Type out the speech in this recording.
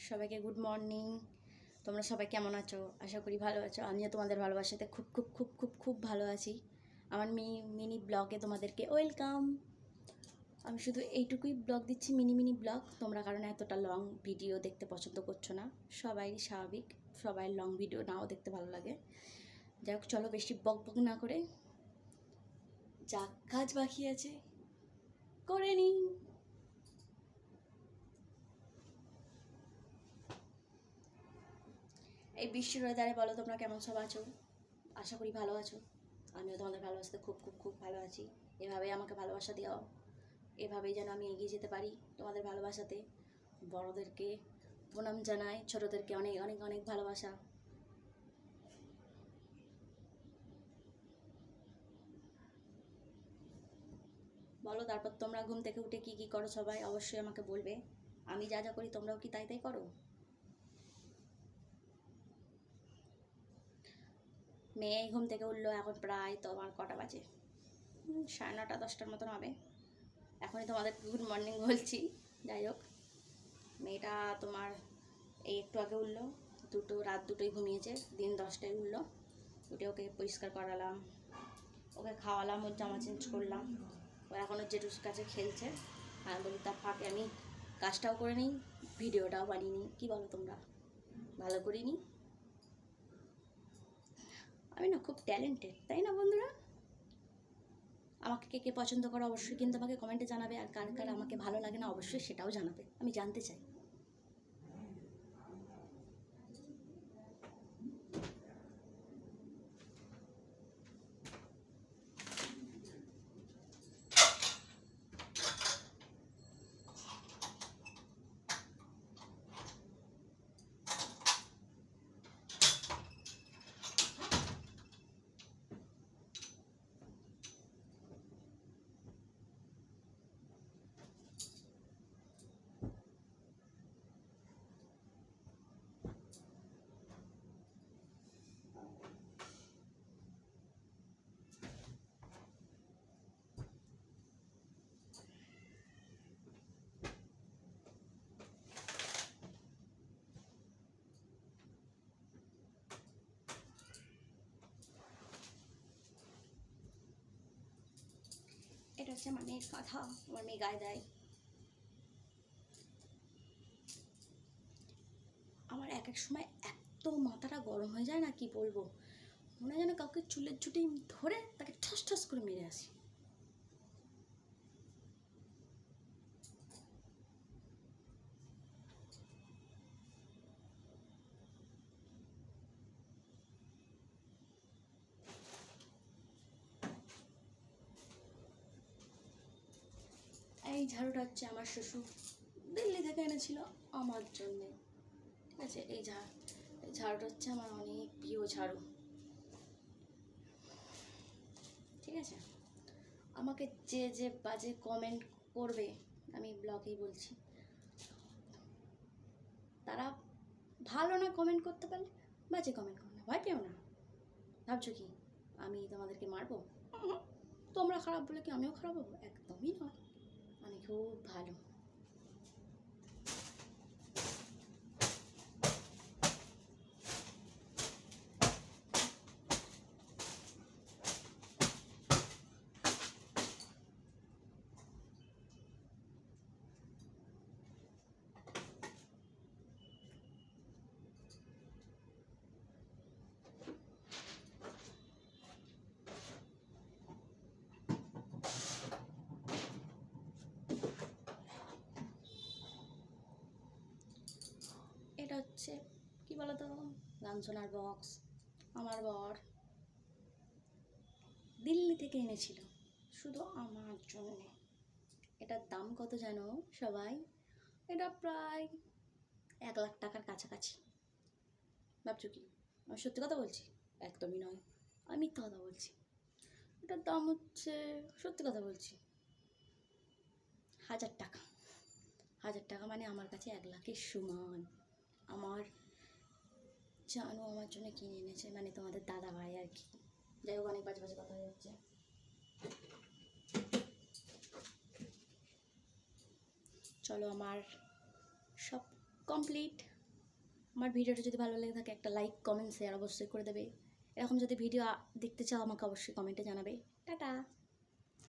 সবাইকে good morning. তোমরা সবাই কেমন আছো? আশা করি ভালো আছো। আমিও তোমাদের ভালোবাসাতে খুব খুব খুব খুব খুব ভালো আছি। আমার মিনি ব্লগে তোমাদেরকে ওয়েলকাম। আমি শুধু এইটুকুই ব্লগ দিচ্ছি, মিনি মিনি ব্লগ। তোমরা কারণ এতটা লং ভিডিও দেখতে পছন্দ করছো না, সবাই স্বাভাবিক, সবাই লং ভিডিও নাও দেখতে ভালো লাগে। যাই হোক, চলো বেশি বক বক না করে যা কাজ বাকি আছে করে নিই। এই বৃষ্টির ওয়েদারে বলো তোমরা কেমন সব আছো? আশা করি ভালো আছো। আমিও তোমাদের ভালোবাসাতে খুব খুব খুব ভালো আছি। এভাবেই আমাকে ভালোবাসা দাও, এভাবেই যেন আমি এগিয়ে যেতে পারি তোমাদের ভালোবাসাতে। বড়োদেরকে প্রণাম জানাই, ছোটোদেরকে অনেক অনেক অনেক ভালোবাসা। বলো তারপর তোমরা ঘুম থেকে উঠে কী কী করো সবাই অবশ্যই আমাকে বলবে। আমি যা যা করি তোমরাও কি তাই তাই করো? মেয়ে ঘুম থেকে উঠলো, এখন প্রায় তোমার কটা বাজে? 9:30 10টার মতন হবে। এখনই তোমাদের গুড মর্নিং বলছি। যাই হোক, মেয়েটা তোমার এই একটু আগে উঠলো, রাত দুটোই ঘুমিয়েছে, দিন 10টায় উঠলো। উঠে ওকে পরিষ্কার করালাম, ওকে খাওয়ালাম, ওর জামা চেঞ্জ করলাম। ও এখন ওর জেঠুর কাছে খেলছে। আর বলি তার ফাঁকে আমি কাজটাও করে নিই, ভিডিওটাও বানিয়ে নিই। কী বলো তোমরা? ভালো করে নিই। আমি না খুব ট্যালেন্টেড, তাই না বন্ধুরা? আমাকে কে কে পছন্দ করো অবশ্যই কিন্তু আমাকে কমেন্টে জানাবে। আর কার কার আমাকে ভালো লাগে না অবশ্যই সেটাও জানাবে, আমি জানতে চাই। এটা হচ্ছে আমার মেয়ের কথা, আমার মেয়ে গায়ে দেয়। আমার এক এক সময় এত মাথাটা গরম হয়ে যায় না, কি বলবো। মনে হয় যেন কাউকে চুলের ঝুঁটি ধরে তাকে ঠাস ঠাস করে মেরে আসি। এই ঝাড়ুটা হচ্ছে আমার শ্বশুর দিল্লি থেকে এনেছিল আমার জন্যে, ঠিক আছে? এই ঝাড়ুটা হচ্ছে আমার অনেক প্রিয় ঝাড়ু, ঠিক আছে? আমাকে যে যে বাজে কমেন্ট করবে, আমি ব্লগেই বলছি, তারা ভালো না কমেন্ট করতে পারলে বাজে কমেন্ট করো না, ভয় পেও না। ভাবছো কি আমি তোমাদেরকে মারবো? তোমরা খারাপ বলে কি আমিও খারাপ হবো? একদমই নয়, আমি খুব ভালো। এটা হচ্ছে কি বলতো, গান শোনার বক্স। আমার বর দিল্লি থেকে এনেছিল শুধু আমার জন্যে। এটার দাম কত জানো সবাই? এটা প্রায় 1 লাখ টাকার কাছাকাছি। ভাবছো কি আমি সত্যি কথা বলছি? একদমই নয়, আমি মিথ্যা কথা বলছি। এটার দাম হচ্ছে, সত্যি কথা বলছি, 1000 টাকা। 1000 টাকা মানে আমার কাছে 1 লাখের সমান। আমার জানো আমার জন্য কিনে এনেছে, মানে তোমাদের দাদা ভাই আর কি। যাই হোক, অনেক বাজে বাজে কথা হয়ে যাচ্ছে। চলো, আমার সব কমপ্লিট। আমার ভিডিওটা যদি ভালো লেগে থাকে একটা লাইক কমেন্ট শেয়ার অবশ্যই করে দেবে। এরকম যদি ভিডিও দেখতে চাও আমাকে অবশ্যই কমেন্টে জানাবে। টাটা।